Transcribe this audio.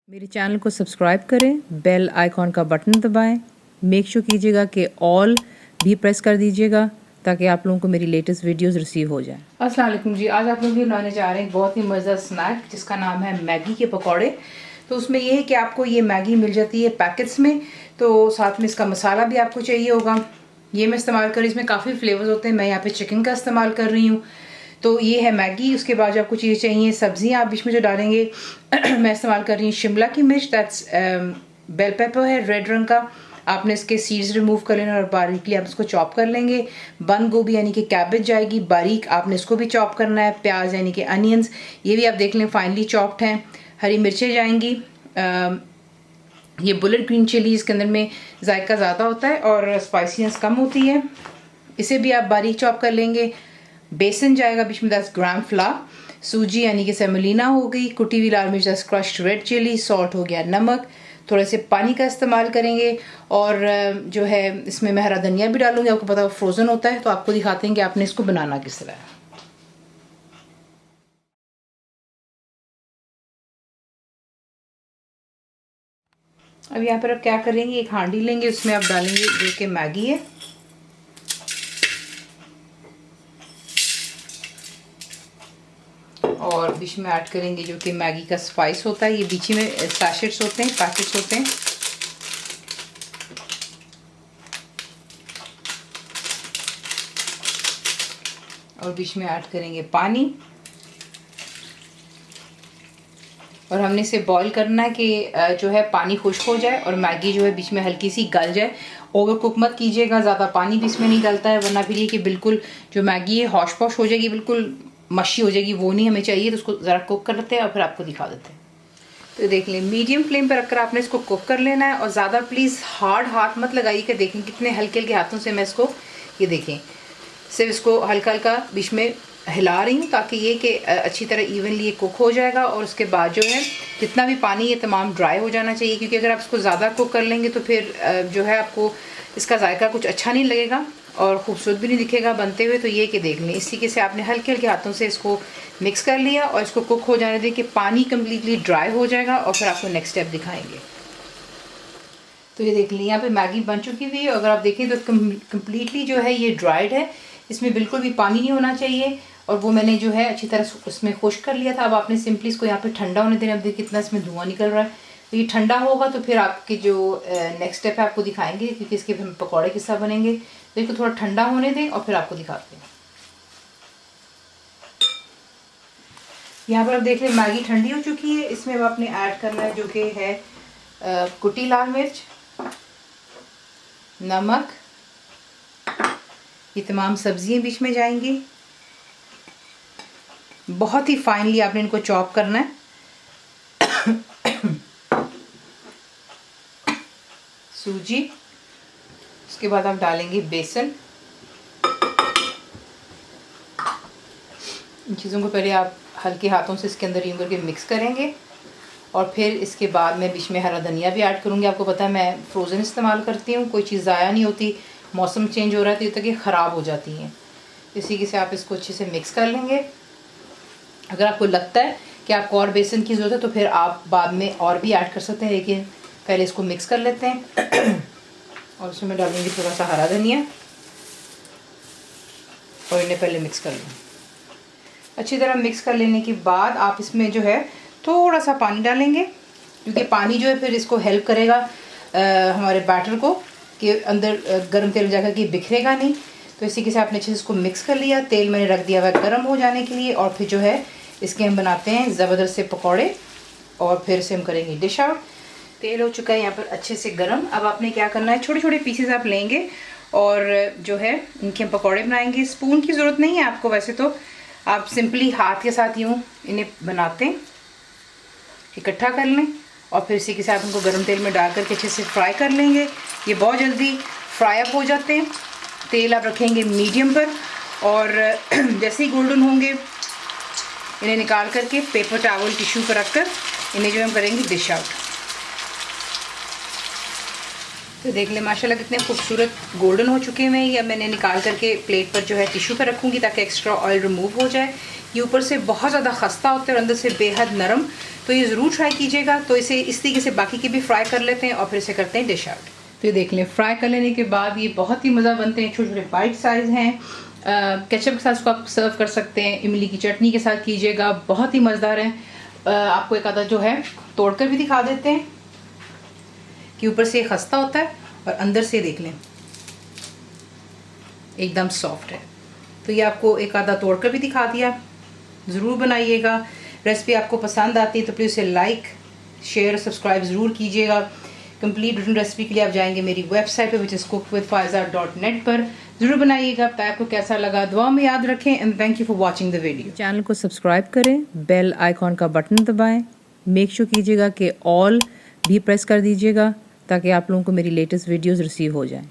मेरे चैनल को सब्सक्राइब करें, बेल आइकॉन का बटन दबाएं, मेक श्योर कीजिएगा कि ऑल भी प्रेस कर दीजिएगा ताकि आप लोगों को मेरी लेटेस्ट वीडियोस रिसीव हो जाएं। अस्सलाम वालेकुम जी, आज आप लोग भी बनाने जा रहे हैं बहुत ही मज़ेदार स्नैक जिसका नाम है मैगी के पकौड़े। तो उसमें ये है कि आपको ये मैगी मिल जाती है पैकेट्स में, तो साथ में इसका मसाला भी आपको चाहिए होगा। ये मैं इस्तेमाल कर रही हूँ, इसमें काफ़ी फ्लेवर्स होते हैं। मैं यहाँ पे चिकन का इस्तेमाल कर रही हूँ। तो ये है मैगी। उसके बाद जो आपको चीज़ें चाहिए, सब्जियां आप बीच में जो डालेंगे मैं इस्तेमाल कर रही हूँ शिमला की मिर्च, दैट्स बेल पेपर है रेड रंग का। आपने इसके सीड्स रिमूव कर लेना और बारीकली आप इसको चॉप कर लेंगे। बंद गोभी यानी कि कैबेज जाएगी बारीक, आपने इसको भी चॉप करना है। प्याज यानी कि अनियंस, ये भी आप देख लें फाइनली चॉप्ड हैं। हरी मिर्चें जाएंगी। ये बुलेट ग्रीन चिली, इसके अंदर में जायका ज़्यादा होता है और स्पाइसीनेस कम होती है, इसे भी आप बारीक चॉप कर लेंगे। बेसन जाएगा बीच में 10 ग्राम फ्लावर, सूजी यानी कि सेमोलिना हो गई, कुटी हुई लाल मिर्च, 10 क्रश्ड रेड चिली, सॉल्ट हो गया, नमक, थोड़े से पानी का इस्तेमाल करेंगे। और जो है इसमें मैं हरा धनिया भी डालूंगी। आपको पता है फ्रोज़न होता है, तो आपको दिखाते हैं कि आपने इसको बनाना किस तरह है। अब यहाँ पर आप क्या करेंगे, एक हांडी लेंगे, उसमें आप डालेंगे जो कि मैगी है। और बीच में ऐड करेंगे जो कि मैगी का स्पाइस होता है। ये बीच में सैशेट्स होते हैं, पैकेट्स होते हैं। और बीच में ऐड करेंगे पानी। और हमने इसे बॉईल करना है कि जो है पानी खुश्क हो जाए और मैगी जो है बीच में हल्की सी गल जाए। ओवर कुक मत कीजिएगा, ज़्यादा पानी भी इसमें नहीं डलता है, वरना फिर ये कि बिल्कुल जो मैगी है हौश पौश हो जाएगी, बिल्कुल मशी हो जाएगी, वो नहीं हमें चाहिए। तो उसको ज़रा कुक कर लेते हैं और फिर आपको दिखा देते हैं। तो देख लें, मीडियम फ्लेम पर रखकर आपने इसको कुक कर लेना है। और ज़्यादा प्लीज़ हार्ड हाथ मत लगाइए कि देखें कितने हल्के हल्के हाथों से मैं इसको, ये देखें, सिर्फ इसको हल्का हल्का बीच में हिला रही हूँ ताकि ये कि अच्छी तरह इवनली ये कुक हो जाएगा। और उसके बाद जो है जितना भी पानी ये तमाम ड्राई हो जाना चाहिए, क्योंकि अगर आप इसको ज़्यादा कुक कर लेंगे तो फिर जो है आपको इसका जायका कुछ अच्छा नहीं लगेगा और खूबसूरत भी नहीं दिखेगा बनते हुए। तो ये कि देख लें, इस तरीके से आपने हल्के हल्के हाथों से इसको मिक्स कर लिया और इसको कुक हो जाने दें कि पानी कम्प्लीटली ड्राई हो जाएगा। और फिर आपको नेक्स्ट स्टेप दिखाएंगे। तो ये देख लें, यहाँ पे मैगी बन चुकी हुई है। अगर आप देखें तो कम्प्लीटली जो है ये ड्राइड है, इसमें बिल्कुल भी पानी नहीं होना चाहिए। और वो मैंने जो है अच्छी तरह उसमें खुश्क कर लिया था। अब आपने सिंपली इसको यहाँ पे ठंडा होने देना। अब देखिए कितना इसमें धुआं निकल रहा है। तो ये ठंडा होगा तो फिर आपके जो नेक्स्ट स्टेप है आपको दिखाएंगे, क्योंकि इसके फिर पकौड़े किस तरह बनेंगे। तो इसको थोड़ा ठंडा होने दें और फिर आपको दिखाते हैं। यहाँ पर आप देख लें मैगी ठंडी हो चुकी है। इसमें अब आपने ऐड करना है जो कि है कुटी लाल मिर्च, नमक, ये तमाम सब्जियां बीच में जाएंगी। बहुत ही फाइनली आपने इनको चॉप करना है। सूजी, उसके बाद आप डालेंगे बेसन। इन चीज़ों को पहले आप हल्के हाथों से इसके अंदर यूं करके मिक्स करेंगे। और फिर इसके बाद मैं बीच में हरा धनिया भी ऐड करूँगी। आपको पता है मैं फ्रोज़न इस्तेमाल करती हूँ, कोई चीज़ ज़ाया नहीं होती। मौसम चेंज हो रहा है तो ये तक ये ख़राब हो जाती हैं। इसी से आप इसको अच्छे से मिक्स कर लेंगे। अगर आपको लगता है कि आपको और बेसन की ज़रूरत है तो फिर आप बाद में और भी ऐड कर सकते हैं, लेकिन पहले इसको मिक्स कर लेते हैं। और उसमें डालेंगे थोड़ा सा हरा धनिया और इन्हें पहले मिक्स कर लें। अच्छी तरह मिक्स कर लेने के बाद आप इसमें जो है थोड़ा सा पानी डालेंगे, क्योंकि पानी जो है फिर इसको हेल्प करेगा हमारे बैटर को कि अंदर गर्म तेल जाकर कि बिखरेगा नहीं। तो इसी के साथ आपने अच्छे से इसको मिक्स कर लिया। तेल मैंने रख दिया हुआ है गर्म हो जाने के लिए। और फिर जो है इसके हम बनाते हैं ज़बरदस्त से पकौड़े और फिर से हम करेंगे डिश आउट। तेल हो चुका है यहाँ पर अच्छे से गर्म। अब आपने क्या करना है, छोटे छोटे पीसेस आप लेंगे और जो है इनके हम पकौड़े बनाएंगे। स्पून की ज़रूरत नहीं है आपको, वैसे तो आप सिंपली हाथ के साथ यूँ इन्हें बनाते हैं, इकट्ठा कर लें और फिर इसी के साथ उनको गर्म तेल में डाल करके अच्छे से फ्राई कर लेंगे। ये बहुत जल्दी फ्राई अप हो जाते हैं। तेल आप रखेंगे मीडियम पर और जैसे ही गोल्डन होंगे इन्हें निकाल करके पेपर टॉवल टिश्यू पर रखकर इन्हें जो हम करेंगे डिश आउट। तो देख लें माशाल्लाह कितने खूबसूरत गोल्डन हो चुके हैं। ये मैंने निकाल करके प्लेट पर जो है टिश्यू पर रखूँगी ताकि एक्स्ट्रा ऑयल रिमूव हो जाए। ये ऊपर से बहुत ज़्यादा खस्ता होता है और अंदर से बेहद नरम। तो ये ज़रूर ट्राई कीजिएगा। तो इसे इस तरीके से बाकी के भी फ्राई कर लेते हैं और फिर इसे करते हैं डिश आउट। तो ये देख लें, फ्राई कर लेने के बाद ये बहुत ही मज़ा बनते हैं, छोटे छोटे बाइट साइज़ हैं। केचप के साथ इसको आप सर्व कर सकते हैं, इमली की चटनी के साथ कीजिएगा, बहुत ही मज़ेदार है। आपको एक आधा जो है तोड़कर भी दिखा देते हैं कि ऊपर से खस्ता होता है और अंदर से देख लें एकदम सॉफ्ट है। तो ये आपको एक आधा तोड़कर भी दिखा दिया। ज़रूर बनाइएगा। रेसिपी आपको पसंद आती है तो प्लीज़ उसे लाइक शेयर सब्सक्राइब ज़रूर कीजिएगा। कंप्लीट रिटन रेसिपी के लिए आप जाएंगे मेरी वेबसाइट पे विच इज़ cookWithFaiza.net पर। ज़रूर बनाइएगा। बताएं आपको कैसा लगा, दुआ में याद रखें and thank you for watching the video. Channel को सब्सक्राइब करें, बेल आइकॉन का बटन दबाएं, मेक श्योर कीजिएगा कि ऑल भी प्रेस कर दीजिएगा ताकि आप लोगों को मेरी लेटेस्ट वीडियोज़ रिसीव हो जाएँ।